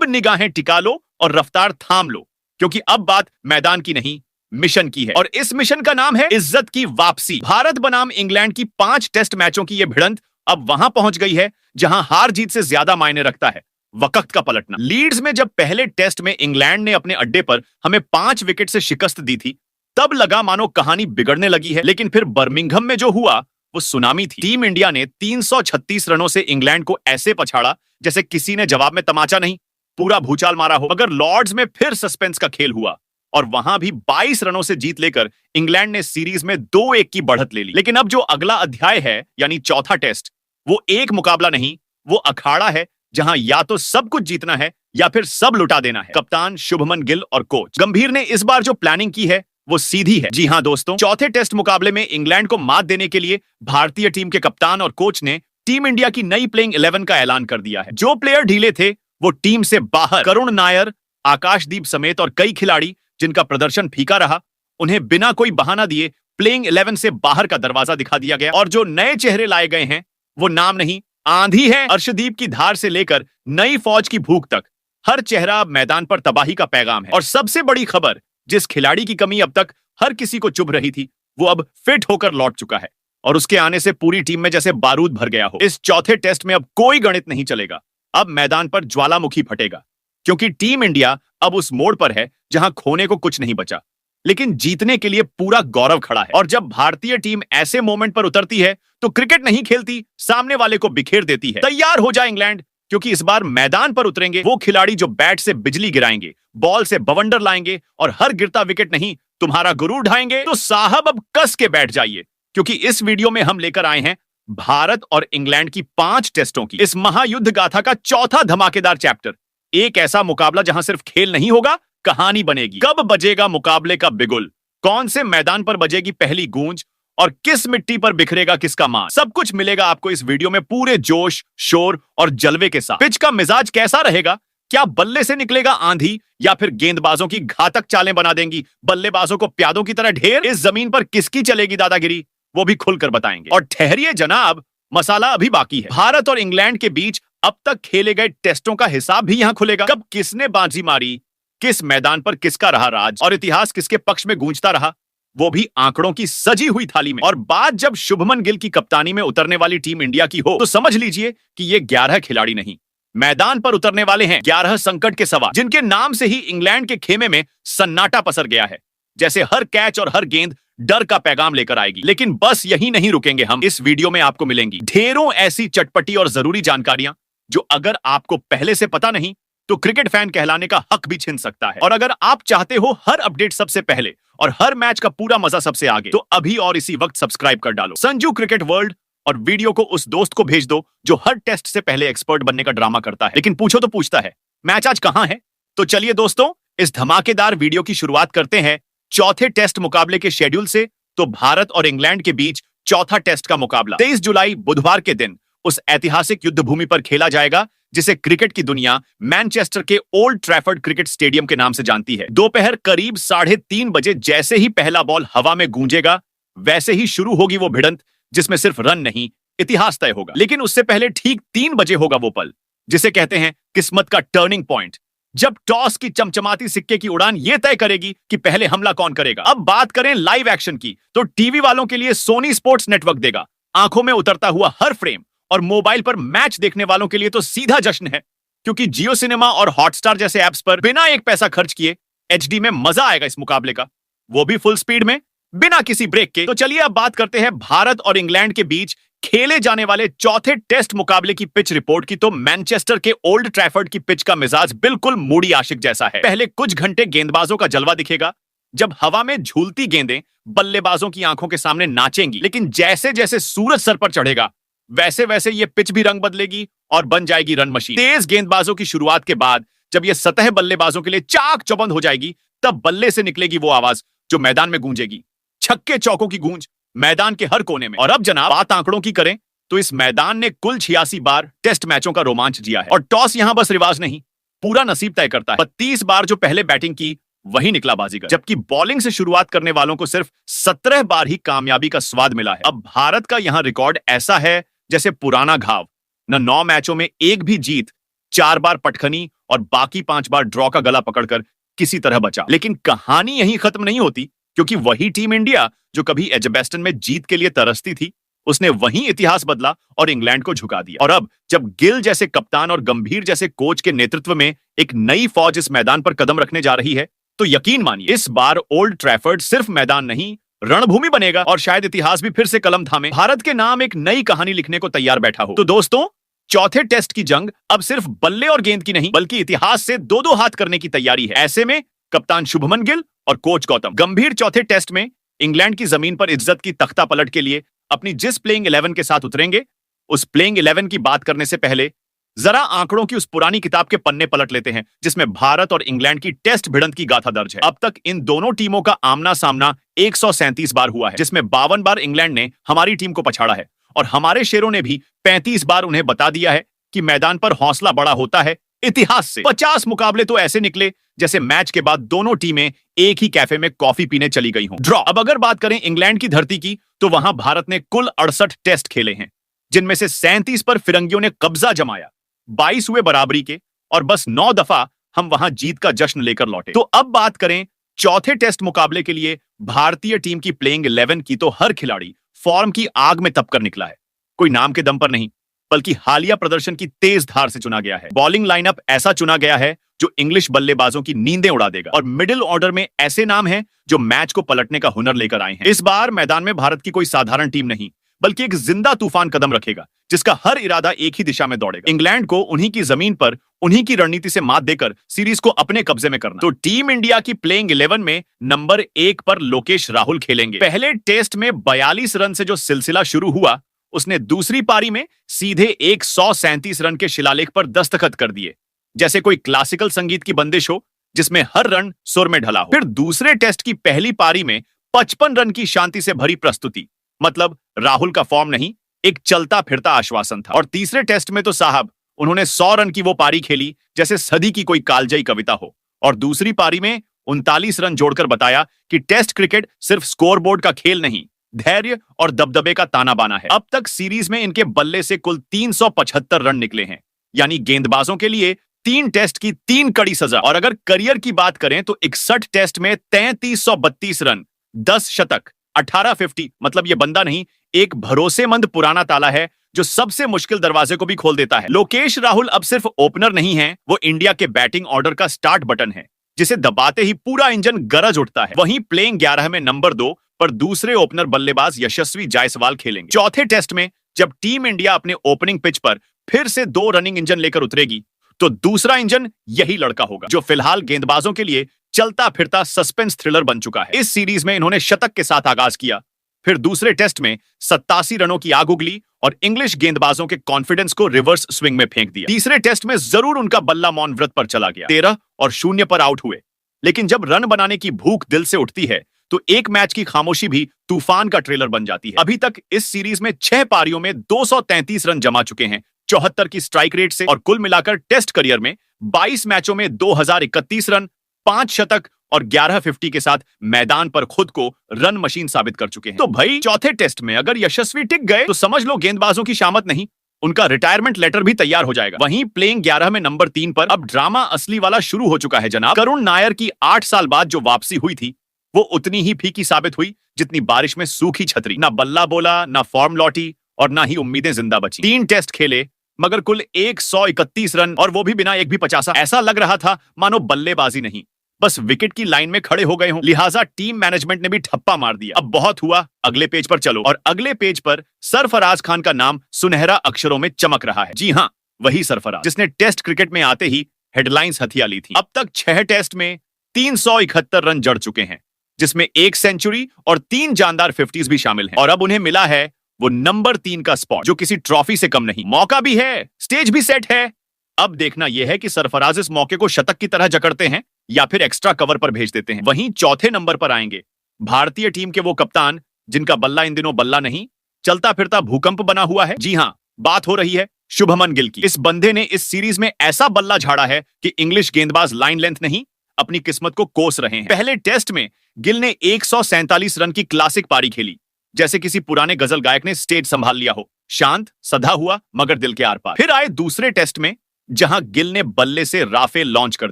अब निगाहें टिका लो और रफ्तार थाम लो, क्योंकि अब बात मैदान की नहीं, मिशन की है। और इस मिशन का नाम है इज्जत की वापसी। भारत बनाम इंग्लैंड की 5 टेस्ट मैचों की यह भिड़ंत अब वहां पहुंच गई है जहां हार जीत से ज्यादा मायने रखता है वक्त का पलटना। लीड्स में जब पहले टेस्ट में इंग्लैंड ने अपने अड्डे पर हमें 5 विकेट से शिकस्त दी थी, तब लगा मानो कहानी बिगड़ने लगी है। लेकिन फिर बर्मिंघम में जो हुआ वो सुनामी थी। टीम इंडिया ने 336 रनों से इंग्लैंड को ऐसे पछाड़ा जैसे किसी ने जवाब में तमाचा नहीं, पूरा भूचाल मारा हो। मगर लॉर्ड्स में फिर सस्पेंस का खेल हुआ और वहां भी 22 रनों से जीत लेकर इंग्लैंड ने सीरीज में 2-1 की बढ़त ले ली। लेकिन अब जो अगला अध्याय है, यानी चौथा टेस्ट, वो एक मुकाबला नहीं, वो अखाड़ा है जहां या तो सब कुछ जीतना है या फिर सब लुटा देना है। कप्तान शुभमन गिल और कोच गंभीर ने इस बार जो प्लानिंग की है वो सीधी है। जी हां दोस्तों, चौथे टेस्ट मुकाबले में इंग्लैंड को मात देने के लिए भारतीय टीम के कप्तान और कोच ने टीम इंडिया की नई प्लेइंग 11 का ऐलान कर दिया है। जो प्लेयर ढीले थे वो टीम से बाहर। करुण नायर, आकाशदीप समेत और कई खिलाड़ी जिनका प्रदर्शन फीका रहा, उन्हें बिना कोई बहाना दिए प्लेइंग 11 से बाहर का दरवाजा दिखा दिया गया। और जो नए चेहरे लाए गए हैं वो नाम नहीं, आंधी है। अर्शदीप की धार से लेकर नई फौज की भूख तक हर चेहरा अब मैदान पर तबाही का पैगाम है। और सबसे बड़ी खबर, जिस खिलाड़ी की कमी अब तक हर किसी को चुभ रही थी, वो अब फिट होकर लौट चुका है और उसके आने से पूरी टीम में जैसे बारूद भर गया हो। इस चौथे टेस्ट में अब कोई गणित नहीं चलेगा, अब मैदान पर ज्वालामुखी फटेगा, क्योंकि टीम इंडिया अब उस मोड़ पर है जहां खोने को कुछ नहीं बचा, लेकिन जीतने के लिए पूरा गौरव खड़ा है। और जब भारतीय टीम ऐसे मोमेंट पर उतरती है तो क्रिकेट नहीं खेलती, सामने वाले को बिखेर देती है। तैयार हो जाए इंग्लैंड, क्योंकि इस बार मैदान पर उतरेंगे वो खिलाड़ी जो बैट से बिजली गिराएंगे, बॉल से बवंडर लाएंगे और हर गिरता विकेट नहीं तुम्हारा गुरूर ढाएंगे। तो साहब अब कस के बैठ जाइए, क्योंकि इस वीडियो में हम लेकर आए हैं भारत और इंग्लैंड की 5 टेस्टों की इस महायुद्ध गाथा का चौथा धमाकेदार चैप्टर। एक ऐसा मुकाबला जहां सिर्फ खेल नहीं होगा, कहानी बनेगी। कब बजेगा मुकाबले का बिगुल, कौन से मैदान पर बजेगी पहली गूंज और किस मिट्टी पर बिखरेगा किसका मान, सब कुछ मिलेगा आपको इस वीडियो में पूरे जोश, शोर और जलवे के साथ। पिच का मिजाज कैसा रहेगा, क्या बल्ले से निकलेगा आंधी या फिर गेंदबाजों की घातक चालें बना देंगी बल्लेबाजों को प्यादों की तरह ढेर। इस जमीन पर किसकी चलेगी दादागिरी, वो भी खुलकर बताएंगे। और ठहरिए जनाब, मसाला अभी बाकी है। भारत और इंग्लैंड के बीच अब तक खेले गए टेस्टों का हिसाब भी यहां खुलेगा। कब किसने बाजी मारी, किस मैदान पर किसका रहा राज और इतिहास किसके पक्ष में गूंजता रहा, वो भी आंकड़ों की सजी हुई थाली में। और बात जब शुभमन गिल की कप्तानी में उतरने वाली टीम इंडिया की हो, तो समझ लीजिए कि ये 11 खिलाड़ी नहीं, मैदान पर उतरने वाले हैं 11 संकट के सवार, जिनके नाम से ही इंग्लैंड के खेमे में सन्नाटा पसर गया है, जैसे हर कैच और हर गेंद डर का पैगाम लेकर आएगी। लेकिन बस यही नहीं रुकेंगे हम, इस वीडियो में आपको मिलेंगी ढेरों ऐसी चटपटी और जरूरी जानकारियां जो अगर आपको पहले से पता नहीं तो क्रिकेट फैन कहलाने का हक भी छीन सकता है। और अगर आप चाहते हो हर अपडेट सबसे पहले और हर मैच का पूरा मजा सबसे आगे, तो अभी और इसी वक्त सब्सक्राइब कर डालो संजू क्रिकेट वर्ल्ड और वीडियो को उस दोस्त को भेज दो जो हर टेस्ट से पहले एक्सपर्ट बनने का ड्रामा करता है, लेकिन पूछो तो पूछता है मैच आज कहां है। तो चलिए दोस्तों, इस धमाकेदार वीडियो की शुरुआत करते हैं चौथे टेस्ट मुकाबले के शेड्यूल से। तो भारत और इंग्लैंड के बीच चौथा टेस्ट का मुकाबला 23 जुलाई बुधवार के दिन उस ऐतिहासिक युद्ध भूमि पर खेला जाएगा जिसे क्रिकेट की दुनिया मैनचेस्टर के ओल्ड ट्रैफर्ड क्रिकेट स्टेडियम के नाम से जानती है। दोपहर करीब 3:30 बजे जैसे ही पहला बॉल हवा में गूंजेगा, वैसे ही शुरू होगी वो भिड़ंत जिसमें सिर्फ रन नहीं, इतिहास तय होगा। लेकिन उससे पहले ठीक 3 बजे होगा वो पल जिसे कहते हैं किस्मत का टर्निंग पॉइंट, जब टॉस की चमचमाती सिक्के की उड़ान ये तय करेगी कि पहले हमला कौन करेगा। अब बात करें लाइव एक्शन की, तो टीवी वालों के लिए सोनी स्पोर्ट्स नेटवर्क देगा आंखों में उतरता हुआ हर फ्रेम, और मोबाइल पर मैच देखने वालों के लिए तो सीधा जश्न है, क्योंकि जियो सिनेमा और हॉटस्टार जैसे ऐप्स पर बिना एक पैसा खर्च किए एचडी में मजा आएगा इस मुकाबले का, वो भी फुल स्पीड में बिना किसी ब्रेक के। तो चलिए अब बात करते हैं भारत और इंग्लैंड के बीच खेले जाने वाले चौथे टेस्ट मुकाबले की पिच रिपोर्ट की। तो मैनचेस्टर के ओल्ड ट्रैफर्ड की पिच का मिजाज बिल्कुल मूडी आशिक जैसा है। पहले कुछ घंटे गेंदबाजों का जलवा दिखेगा, जब हवा में झूलती गेंदें बल्लेबाजों की आंखों के सामने नाचेंगी। लेकिन जैसे जैसे सूरज सर पर चढ़ेगा, वैसे वैसे ये पिच भी रंग बदलेगी और बन जाएगी रन मशीन। तेज गेंदबाजों की शुरुआत के बाद जब ये सतह बल्लेबाजों के लिए चाक चौबंद हो जाएगी, तब बल्ले से निकलेगी वो आवाज जो मैदान में गूंजेगी, छक्के चौकों की गूंज मैदान के हर कोने में। और अब जनाब बात आंकड़ों की करें तो इस मैदान ने कुल 86 बार टेस्ट मैचों का रोमांच जिया है। और टॉस यहां बस रिवाज नहीं, पूरा नसीब तय करता है। 32 बार जो पहले बैटिंग की वही निकला बाजीगर, जबकि बॉलिंग से शुरुआत करने वालों को सिर्फ 17 बार ही कामयाबी का स्वाद मिला है। अब भारत का यहां रिकॉर्ड ऐसा है जैसे पुराना घाव, न 9 मैचों में एक भी जीत, 4 बार पटखनी और बाकी 5 बार ड्रॉ का गला पकड़कर किसी तरह बचा। लेकिन कहानी यहीं खत्म नहीं होती, क्योंकि वही टीम इंडिया जो कभी एजबेस्टन में जीत के लिए तरसती थी, उसने वहीं इतिहास बदला और इंग्लैंड को झुका दिया। और अब जब गिल जैसे कप्तान और गंभीर जैसे कोच के नेतृत्व में एक नई फौज इस मैदान पर कदम रखने जा रही है, तो यकीन मानिए इस बार ओल्ड ट्रैफर्ड सिर्फ मैदान नहीं, रणभूमि बनेगा और शायद इतिहास भी फिर से कलम थामे भारत के नाम एक नई कहानी लिखने को तैयार बैठा हो। तो दोस्तों, चौथे टेस्ट की जंग अब सिर्फ बल्ले और गेंद की नहीं, बल्कि इतिहास से दो दो हाथ करने की तैयारी है। ऐसे में कप्तान शुभमन गिल और कोच गौतम गंभीर चौथे टेस्ट में इंग्लैंड की जमीन पर इज्जत की तख्ता पलट के लिए अपनी जिस प्लेइंग 11 के साथ उतरेंगे, उस प्लेइंग 11 की बात करने से पहले जरा आंकड़ों की उस पुरानी किताब के पन्ने पलट लेते हैं, जिसमें भारत और इंग्लैंड की टेस्ट भिड़ंत की गाथा दर्ज है। अब तक इन दोनों टीमों का आमना सामना 137 बार हुआ है, जिसमें 52 बार इंग्लैंड ने हमारी टीम को पछाड़ा है और हमारे शेरों ने भी 35 बार उन्हें बता दिया है कि मैदान पर हौसला बड़ा होता है। इतिहास से 50 मुकाबले तो ऐसे निकले जैसे मैच के बाद दोनों टीमें एक ही कैफे में कॉफी पीने चली गई हों। ड्रॉ। अब अगर बात करें इंग्लैंड की धरती की, तो वहां भारत ने कुल 68 टेस्ट खेले हैं, जिनमें से 37 पर फिरंगियों ने कब्जा जमाया, 22 हुए बराबरी के और बस 9 दफा हम वहां जीत का जश्न लेकर लौटे। तो अब बात करें चौथे टेस्ट मुकाबले के लिए भारतीय टीम की प्लेइंग 11 की, तो हर खिलाड़ी फॉर्म की आग में तपकर निकला है। कोई नाम के दम पर नहीं, बल्कि हालिया प्रदर्शन की तेज धार से चुना गया है। बॉलिंग लाइनअप ऐसा चुना गया है जो इंग्लिश बल्लेबाजों की नींदें उड़ा देगा, और मिडिल ऑर्डर में ऐसे नाम हैं जो मैच को पलटने का हुनर लेकर आए हैं। इस बार मैदान में भारत की कोई साधारण टीम नहीं, बल्कि एक जिंदा तूफान कदम रखेगा, जिसका हर इरादा एक ही दिशा में दौड़ेगा। इंग्लैंड को उन्हीं की जमीन पर उन्हीं की रणनीति से मात देकर सीरीज को अपने कब्जे में करना। तो टीम इंडिया की प्लेइंग 11 में नंबर 1 पर लोकेश राहुल खेलेंगे। पहले टेस्ट में 42 रन से जो सिलसिला शुरू हुआ, उसने दूसरी पारी में सीधे 137 रन के शिलालेख पर दस्तखत कर दिए, जैसे कोई क्लासिकल संगीत की बंदिश हो जिसमें हर रन सुर में ढला हो। फिर दूसरे टेस्ट की पहली पारी में 55 रन की शांति से भरी प्रस्तुति, मतलब राहुल का फॉर्म नहीं, एक चलता फिरता आश्वासन था। और तीसरे टेस्ट में तो साहब उन्होंने 100 रन की वो पारी खेली जैसे सदी की कोई कालजयी कविता हो, और दूसरी पारी में 39 रन जोड़कर बताया कि टेस्ट क्रिकेट सिर्फ स्कोरबोर्ड का खेल नहीं, धैर्य और दबदबे का ताना बाना है। अब तक सीरीज में इनके बल्ले से कुल 375 रन निकले हैं, यानी गेंदबाजों के लिए 3 टेस्ट की 3 कड़ी सजा। और अगर करियर की बात करें तो 61 टेस्ट में 3332 रन, 10 शतक, 18 50, मतलब ये बंदा नहीं, एक भरोसेमंद पुराना ताला है जो सबसे मुश्किल दरवाजे को भी खोल देता है। लोकेश राहुल अब सिर्फ ओपनर नहीं है, वो इंडिया के बैटिंग ऑर्डर का स्टार्ट बटन है, जिसे दबाते ही पूरा इंजन गरज उठता है। वहीं प्लेइंग 11 में नंबर 2 पर दूसरे ओपनर बल्लेबाज यशस्वी जायसवाल खेलेंगे। चौथे टेस्ट में जब टीम इंडिया अपने ओपनिंग पिच पर फिर से 2 रनिंग इंजन लेकर उतरेगी, तो दूसरा इंजन यही लड़का होगा, जो फिलहाल गेंदबाजों के लिए चलता फिरता सस्पेंस थ्रिलर बन चुका है। इस सीरीज में इन्होंने शतक के साथ आगाज किया, फिर दूसरे टेस्ट में 87 रनों की आग उगली और इंग्लिश गेंदबाजों के कॉन्फिडेंस को रिवर्स स्विंग में फेंक दिया। तीसरे टेस्ट में जरूर उनका बल्ला मौन व्रत पर चला गया, 13 और 0 पर आउट हुए, लेकिन जब रन बनाने की भूख दिल से उठती है, तो एक मैच की खामोशी भी तूफान का ट्रेलर बन जाती है। अभी तक इस सीरीज में 6 पारियों में 233 रन जमा चुके हैं, 74 की स्ट्राइक रेट से, और कुल मिलाकर टेस्ट करियर में 22 मैचों में 2031 रन, 5 शतक और 11 50 के साथ मैदान पर खुद को रन मशीन साबित कर चुके हैं। तो भाई चौथे टेस्ट में अगर यशस्वी टिक गए, तो समझ लो गेंदबाजों की शामत नहीं, उनका रिटायरमेंट लेटर भी तैयार हो जाएगा। वहीं प्लेइंग 11 में नंबर 3 पर अब ड्रामा असली वाला शुरू हो चुका है जनाब। करुण नायर की 8 साल बाद जो वापसी हुई थी, वो उतनी ही फीकी साबित हुई जितनी बारिश में सूखी छतरी। ना बल्ला बोला, ना फॉर्म लौटी और ना ही उम्मीदें जिंदा बची। 3 टेस्ट खेले मगर कुल 131 रन, और वो भी बिना एक भी 50। ऐसा लग रहा था मानो बल्लेबाजी नहीं, बस विकेट की लाइन में खड़े हो गए हों। लिहाजा टीम मैनेजमेंट ने भी ठप्पा मार दिया। अब बहुत हुआ, अगले पेज पर चलो। और अगले पेज पर सरफराज खान का नाम सुनहरा अक्षरों में चमक रहा है। जी हां, वही सरफराज जिसने टेस्ट क्रिकेट में आते ही हेडलाइंस हथिया ली थी। अब तक 6 टेस्ट में 371 रन जड़ चुके हैं, जिसमें 1 सेंचुरी और 3 जानदार 50s भी शामिल हैं। और अब उन्हें मिला है वो नंबर 3 का स्पॉट, जो किसी ट्रॉफी से कम नहीं। मौका भी है, स्टेज भी सेट है। अब देखना यह है कि सरफराज इस मौके को शतक की तरह जकड़ते हैं या फिर एक्स्ट्रा कवर पर भेज देते हैं। वहीं चौथे नंबर पर आएंगे भारतीय टीम के वो कप्तान जिनका बल्ला इन दिनों बल्ला नहीं, चलता फिरता भूकंप बना हुआ है। जी हां, बात हो रही है शुभमन गिल की। इस बंदे ने इस सीरीज में ऐसा बल्ला झाड़ा है कि इंग्लिश गेंदबाज लाइन लेंथ नहीं, अपनी किस्मत को कोस रहे हैं। पहले टेस्ट में गिल ने 147 रन की क्लासिक पारी खेली, जैसे किसी पुराने गजल गायक ने स्टेज संभाल लिया हो। शांत, सधा हुआ, मगर दिल के आर पार। फिर आए दूसरे टेस्ट में जहां गिल ने बल्ले से राफेल लॉन्च कर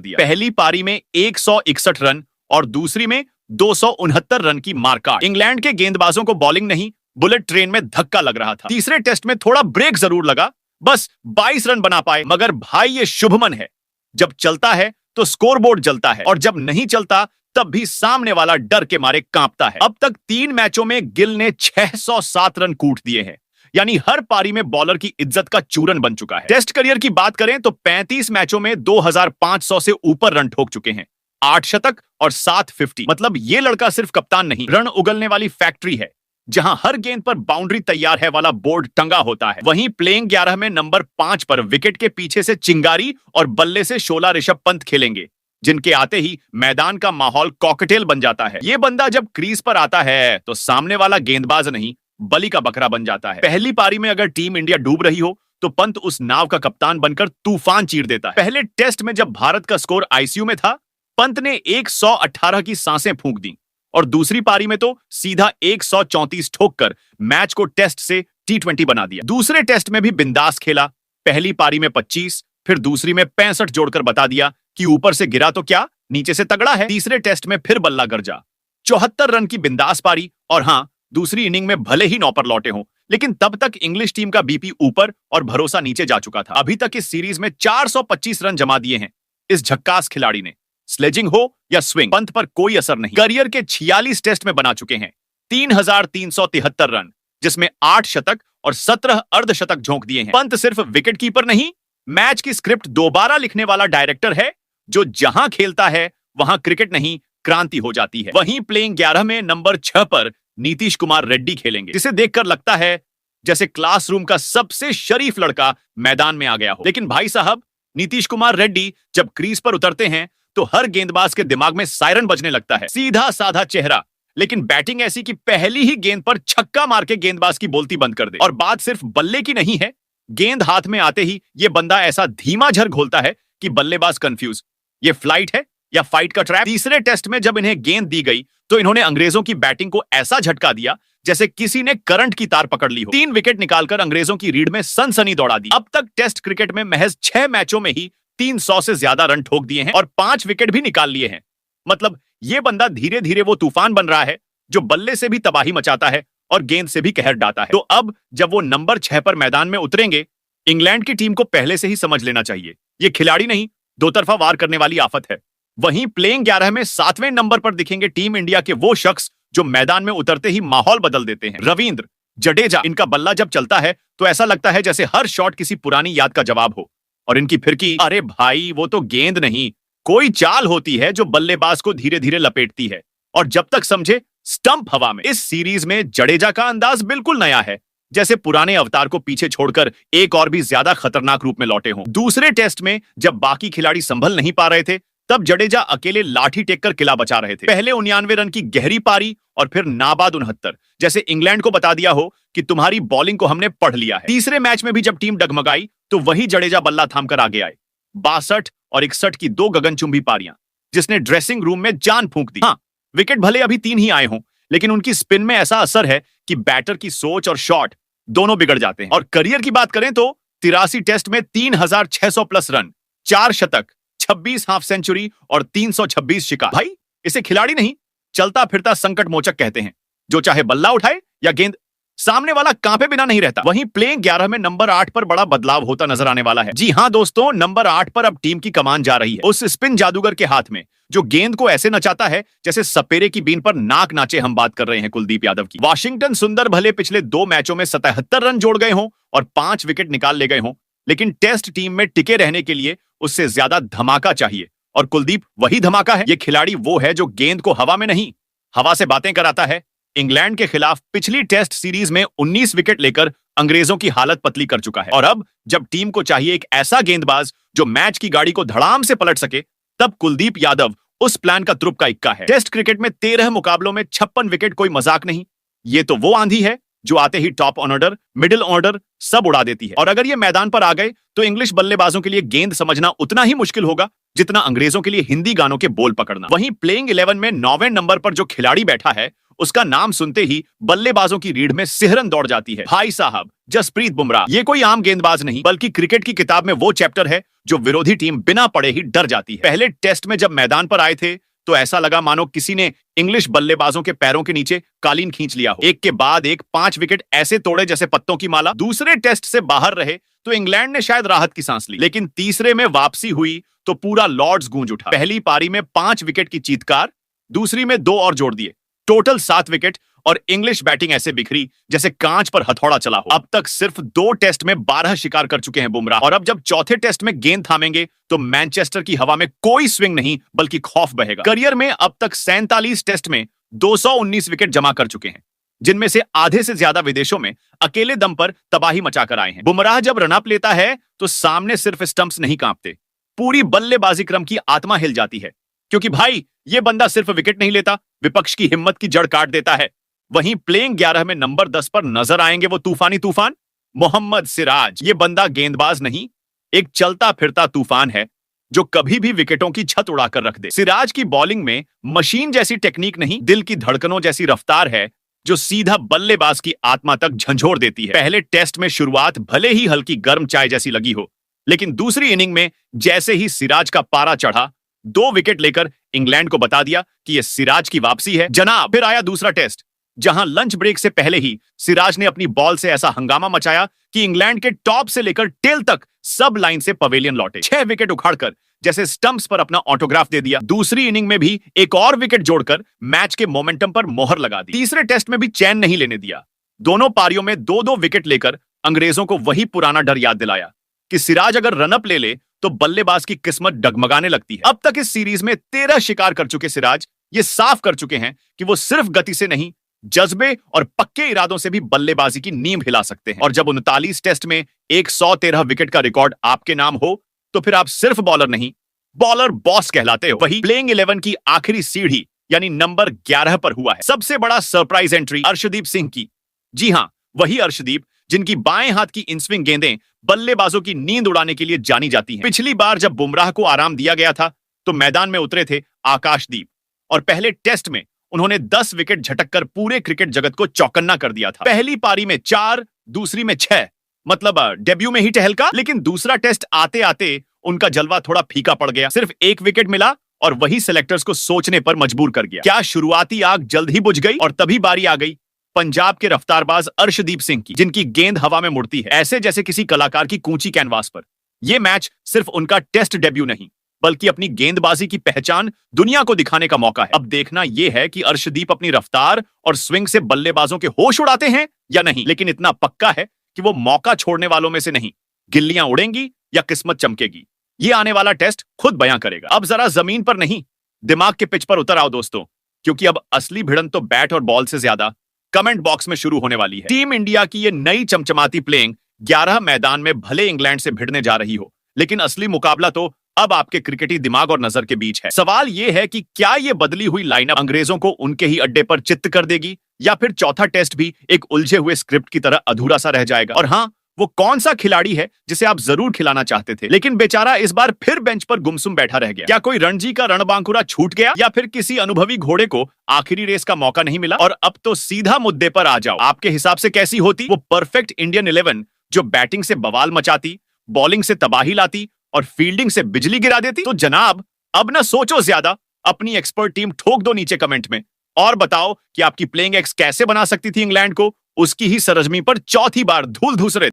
दिया। पहली पारी में 161 रन और दूसरी में 269 रन की मारकाट। इंग्लैंड के गेंदबाजों को बॉलिंग नहीं, बुलेट ट्रेन में धक्का लग रहा था। तीसरे टेस्ट में थोड़ा ब्रेक जरूर लगा, बस 22 रन बना पाए। मगर भाई ये शुभमन है, जब चलता है तो स्कोरबोर्ड जलता है और जब नहीं चलता तब भी सामने वाला डर के मारे कांपता है। अब तक 3 मैचों में गिल ने 607 रन कूट दिए हैं, यानी हर पारी में बॉलर की इज्जत का चूरन बन चुका है। टेस्ट करियर की बात करें तो 35 मैचों में 2500 से ऊपर रन ठोक चुके हैं, 8 शतक और 7 50। मतलब ये लड़का सिर्फ कप्तान नहीं, रन उगलने वाली फैक्ट्री है, जहां हर गेंद पर बाउंड्री तैयार है वाला बोर्ड टंगा होता है। वहीं प्लेइंग 11 में नंबर 5 पर विकेट के पीछे से चिंगारी और बल्ले से शोला ऋषभ पंत खेलेंगे, जिनके आते ही मैदान का माहौल कॉकटेल बन जाता है। ये बंदा जब क्रीज पर आता है तो सामने वाला गेंदबाज नहीं, बलि का बकरा बन जाता है। पहली पारी में अगर टीम इंडिया डूब रही हो तो पंत उस नाव का कप्तान बनकर तूफान चीर देता है। पहले टेस्ट में जब भारत का स्कोर आईसीयू में था, पंत ने 118 की सांसें फूंक दी और दूसरी पारी में तो सीधा 134 ठोककर मैच को टेस्ट से T20 बना दिया। दूसरे टेस्ट में भी बिंदास खेला, पहली पारी में 25, फिर दूसरी में 65 जोड़कर बता दिया कि ऊपर से गिरा तो क्या, नीचे से तगड़ा है। तीसरे टेस्ट में फिर बल्ला गरजा, 74 रन की बिंदास पारी। और हाँ, दूसरी इनिंग में भले ही 9 पर लौटे हों, लेकिन तब तक इंग्लिश टीम का बीपी ऊपर और भरोसा नीचे जा चुका था। अभी तक इस सीरीज में 425 रन जमा दिए हैं इस झक्कास खिलाड़ी ने। स्लेजिंग हो या स्विंग, पंत पर कोई असर नहीं। करियर के 46 टेस्ट में बना चुके हैं 3373 रन, जिसमें 8 शतक और 17 अर्धशतक झोंक दिए हैं। पंत सिर्फ विकेट कीपर नहीं, मैच की स्क्रिप्ट दोबारा लिखने वाला डायरेक्टर है, जो जहां खेलता है वहां क्रिकेट नहीं क्रांति हो जाती है। वहीं प्लेइंग 11 में नंबर 6 पर नीतीश कुमार रेड्डी खेलेंगे, जिसे देखकर लगता है जैसे क्लासरूम का सबसे शरीफ लड़का मैदान में आ गया हो। लेकिन भाई साहब, नीतीश कुमार रेड्डी जब क्रीज पर उतरते हैं तो हर गेंदबाज के दिमाग में सायरन बजने लगता है। सीधा साधा चेहरा, लेकिन बैटिंग ऐसी कि पहली ही गेंद पर छक्का मार के गेंदबाज की बोलती बंद कर दे। और बात सिर्फ बल्ले की नहीं है, गेंद हाथ में आते ही यह बंदा ऐसा धीमा झर घोलता है कि बल्लेबाज कंफ्यूज, ये फ्लाइट है या फाइट का ट्रैप। तीसरे टेस्ट में जब इन्हें गेंद दी गई तो इन्होंने अंग्रेजों की बैटिंग को ऐसा झटका दिया जैसे किसी ने करंट की तार पकड़ ली हो। 3 विकेट निकालकर अंग्रेजों की रीढ़ में सनसनी दौड़ा दी। अब तक टेस्ट क्रिकेट में महज 6 मैचों में ही 300 से ज्यादा रन ठोक दिए हैं और 5 विकेट भी निकाल लिए हैं। मतलब ये बंदा धीरे धीरे वो तूफान बन रहा है जो बल्ले से भी तबाही मचाता है और गेंद से भी कहर डाता है। तो अब जब वो नंबर 6 पर मैदान में उतरेंगे, इंग्लैंड की टीम को पहले से ही समझ लेना चाहिए, ये खिलाड़ी नहीं, दो तरफा वार करने वाली आफत है। वहीं प्लेइंग 11 में 7वें नंबर पर दिखेंगे टीम इंडिया के वो शख्स जो मैदान में उतरते ही माहौल बदल देते हैं। रविंद्र जडेजा। इनका बल्ला जब चलता है तो ऐसा लगता है जैसे हर शॉट किसी पुरानी याद का जवाब हो। और इनकी फिरकी, अरे भाई वो तो गेंद नहीं, कोई चाल होती है जो बल्लेबाज को धीरे धीरे लपेटती है और जब तक समझे स्टंप हवा में। इस सीरीज में जडेजा का अंदाज बिल्कुल नया है, जैसे पुराने अवतार को पीछे छोड़कर एक और भी ज्यादा खतरनाक रूप में लौटे हों। दूसरे टेस्ट में जब बाकी खिलाड़ी संभल नहीं पा रहे थे, तब जडेजा अकेले लाठी टेक कर किला बचा रहे थे। पहले 99 रन की गहरी पारी और फिर नाबाद 69, जैसे इंग्लैंड को बता दिया हो कि तुम्हारी बॉलिंग को हमने पढ़ लिया है। तीसरे मैच में भी जब टीम डगमगाई तो वही जडेजा बल्ला थामकर आगे आए। 62 और 61 की 2 गगनचुंबी पारियां, जिसने ड्रेसिंग रूम में जान फूंक दी। हाँ, विकेट भले अभी 3 ही आए हों, लेकिन उनकी स्पिन में ऐसा असर है कि बैटर की सोच और शॉट दोनों बिगड़ जाते हैं। और करियर की बात करें तो 83 टेस्ट में 3600 प्लस रन, 4 शतक, 26 हाफ सेंचुरी और 326 शिकार। भाई इसे खिलाड़ी नहीं, चलता फिरता संकट मोचक कहते हैं, जो चाहे बल्ला उठाए या गेंद, सामने वाला कांपे बिना नहीं रहता। वहीं प्लेइंग 11 में नंबर 8 पर बड़ा बदलाव होता नजर आने वाला है। जी हां दोस्तों, नंबर 8 पर अब टीम की कमान जा रही है उस स्पिन जादूगर के हाथ में, जो गेंद को ऐसे नचाता है जैसे सपेरे की बीन पर नाक नाचे। हम बात कर रहे हैं कुलदीप यादव की। वाशिंगटन सुंदर भले पिछले 2 मैचों में 77 रन जोड़ गए हों और 5 विकेट निकाल ले गए हों, लेकिन टेस्ट टीम में टिके रहने के लिए उससे ज्यादा धमाका चाहिए, और कुलदीप वही धमाका है। ये खिलाड़ी वो है जो गेंद को हवा में नहीं, हवा से बातें कराता है। इंग्लैंड के खिलाफ पिछली टेस्ट सीरीज में 19 विकेट लेकर अंग्रेजों की हालत पतली कर चुका है। और अब जब टीम को चाहिए एक ऐसा गेंदबाज जो मैच की गाड़ी को धड़ाम से पलट सके, तब कुलदीप यादव उस प्लान का तुरुप का इक्का है। टेस्ट क्रिकेट में 13 मुकाबलों में 56 विकेट कोई मजाक नहीं। ये तो वो आंधी है जो आते ही टॉप ऑर्डर, मिडिल ऑर्डर सब उड़ा देती है। और अगर ये मैदान पर आ गए तो इंग्लिश बल्लेबाजों के लिए गेंद समझना उतना ही मुश्किल होगा जितना अंग्रेजों के लिए हिंदी गानों के बोल पकड़ना। वहीं प्लेइंग 11 में 9वें नंबर पर जो खिलाड़ी बैठा है उसका नाम सुनते ही बल्लेबाजों की रीढ़ में सिहरन दौड़ जाती है। भाई साहब, जसप्रीत बुमराह ये कोई आम गेंदबाज नहीं, बल्कि क्रिकेट की किताब में वो चैप्टर है जो विरोधी टीम बिना पढ़े ही डर जाती है। पहले टेस्ट में जब मैदान पर आए थे तो ऐसा लगा मानो किसी ने इंग्लिश बल्लेबाजों के पैरों के नीचे कालीन खींच लिया हो। एक के बाद एक 5 विकेट ऐसे तोड़े जैसे पत्तों की माला। दूसरे टेस्ट से बाहर रहे तो इंग्लैंड ने शायद राहत की सांस ली, लेकिन तीसरे में वापसी हुई तो पूरा लॉर्ड्स गूंज उठा। पहली पारी में 5 विकेट की चीत्कार, दूसरी में 2 और जोड़ दिए, टोटल 7 विकेट। और इंग्लिश बैटिंग ऐसे बिखरी जैसे कांच पर हथौड़ा चला हो। अब तक सिर्फ 2 टेस्ट में 12 शिकार कर चुके हैं बुमराह, और अब जब चौथे टेस्ट में गेंद थामेंगे तो मैनचेस्टर की हवा में कोई स्विंग नहीं बल्कि खौफ बहेगा। करियर में अब तक 47 टेस्ट में 219 विकेट जमा कर चुके हैं, जिनमें से आधे से ज्यादा विदेशों में अकेले दम पर तबाही मचाकर आए हैं। बुमराह जब रनअप लेता है तो सामने सिर्फ स्टंप्स नहीं कांपते, पूरी बल्लेबाजी क्रम की आत्मा हिल जाती है, क्योंकि भाई ये बंदा सिर्फ विकेट नहीं लेता, विपक्ष की हिम्मत की जड़ काट देता है। वहीं प्लेइंग 11 में नंबर 10 पर नजर आएंगे वो तूफानी तूफान मोहम्मद सिराज। ये बंदा गेंदबाज नहीं, एक चलता फिरता तूफान है जो कभी भी विकेटों की छत उड़ाकर रख दे। सिराज की बॉलिंग में मशीन जैसी टेक्निक नहीं, दिल की धड़कनों जैसी रफ्तार है जो सीधा बल्लेबाज की आत्मा तक झंझोर देती है। पहले टेस्ट में शुरुआत भले ही हल्की गर्म चाय जैसी लगी हो, लेकिन दूसरी इनिंग में जैसे ही सिराज का पारा चढ़ा, 2 विकेट लेकर इंग्लैंड को बता दिया कि यह सिराज की वापसी है। जनाब, फिर आया दूसरा टेस्ट, जहां लंच ब्रेक से पहले ही सिराज ने अपनी बॉल से ऐसा हंगामा मचाया कि इंग्लैंड के टॉप से लेकर टेल तक सब लाइन से पवेलियन लौटे। 6 विकेट उखाड़कर जैसे स्टंप्स पर अपना ऑटोग्राफ दे दिया। दूसरी इनिंग में भी एक और विकेट जोड़कर मैच के मोमेंटम पर मोहर लगा दी। तीसरे टेस्ट में भी चैन नहीं लेने दिया, दोनों पारियों में 2-2 विकेट लेकर अंग्रेजों को वही पुराना डर याद दिलाया कि सिराज अगर रनअप ले ले तो बल्लेबाज की किस्मत डगमगाने लगती है। अब तक इस सीरीज में 13 शिकार कर चुके सिराज ये साफ कर चुके हैं कि वो सिर्फ गति से नहीं, जज्बे और पक्के इरादों से भी बल्लेबाजी की नींव हिला सकते हैं। और जब 39 टेस्ट में 113 विकेट का रिकॉर्ड आपके नाम हो तो फिर आप सिर्फ बॉलर नहीं, बॉलर बॉस कहलाते हो। वही प्लेइंग 11 की आखिरी सीढ़ी यानी नंबर 11 पर हुआ है सबसे बड़ा सरप्राइज एंट्री अर्शदीप सिंह की। जी हां, वही अर्शदीप जिनकी बाएं हाथ की इनस्विंग गेंदें बल्लेबाजों की नींद उड़ाने के लिए जानी जाती हैं। पिछली बार जब बुमराह को आराम दिया गया था तो मैदान में उतरे थे आकाशदीप, और पहले टेस्ट में उन्होंने 10 विकेट झटककर पूरे क्रिकेट जगत को चौकन्ना कर दिया था। पहली पारी में 4, दूसरी में 6, मतलब डेब्यू में ही टहलका। लेकिन दूसरा टेस्ट आते आते उनका जलवा थोड़ा फीका पड़ गया। सिर्फ 1 विकेट मिला और वही सिलेक्टर्स को सोचने पर मजबूर कर गया। क्या शुरुआती आग जल्द ही बुझ गई? और तभी बारी आ गई पंजाब के रफ्तारबाज अर्शदीप सिंह की, जिनकी गेंद हवा में मुड़ती है ऐसे जैसे किसी कलाकार की कूंची कैनवास पर। यह मैच सिर्फ उनका टेस्ट डेब्यू नहीं, बल्कि अपनी गेंदबाजी की पहचान दुनिया को दिखाने का मौका है। अब देखना यह है कि अर्शदीप अपनी रफ्तार और स्विंग से बल्लेबाजों के होश उड़ाते हैं या नहीं। लेकिन इतना पक्का है कि वो मौका छोड़ने वालों में से नहीं। गिल्लियां उड़ेंगी या किस्मत चमकेगी, ये आने वाला टेस्ट खुद बयां करेगा। अब जरा जमीन पर नहीं, दिमाग के पिच पर उतर आओ दोस्तों, क्योंकि अब असली भिड़ंत तो बैट और बॉल से ज्यादा कमेंट बॉक्स में शुरू होने वाली है। टीम इंडिया की ये नई चमचमाती प्लेइंग 11 मैदान में भले इंग्लैंड से भिड़ने जा रही हो, लेकिन असली मुकाबला तो अब आपके क्रिकेटी दिमाग और नजर के बीच है। सवाल यह है कि क्या ये बदली हुई लाइनअप अंग्रेजों को उनके ही अड्डे पर चित्त कर देगी, या फिर चौथा टेस्ट भी एक उलझे हुए स्क्रिप्ट की तरह अधूरा सा रह जाएगा। और हाँ, वो कौन सा खिलाड़ी है जिसे आप जरूर खिलाना चाहते थे, लेकिन बेचारा इस बार फिर बेंच पर गुमसुम बैठा रह गया? क्या कोई रणजी का रणबांकुरा छूट गया, या फिर किसी अनुभवी घोड़े को आखिरी रेस का मौका नहीं मिला? और अब तो सीधा मुद्दे पर आ जाओ, आपके हिसाब से कैसी होती वो परफेक्ट इंडियन 11 जो बैटिंग से बवाल मचाती, बॉलिंग से तबाही लाती और फील्डिंग से बिजली गिरा देती? तो जनाब, अब ना सोचो ज्यादा, अपनी एक्सपर्ट टीम ठोक दो नीचे कमेंट में और बताओ कि आपकी प्लेइंग एक्स कैसे बना सकती थी इंग्लैंड को उसकी ही सरजमी पर चौथी बार धूल धूसरे।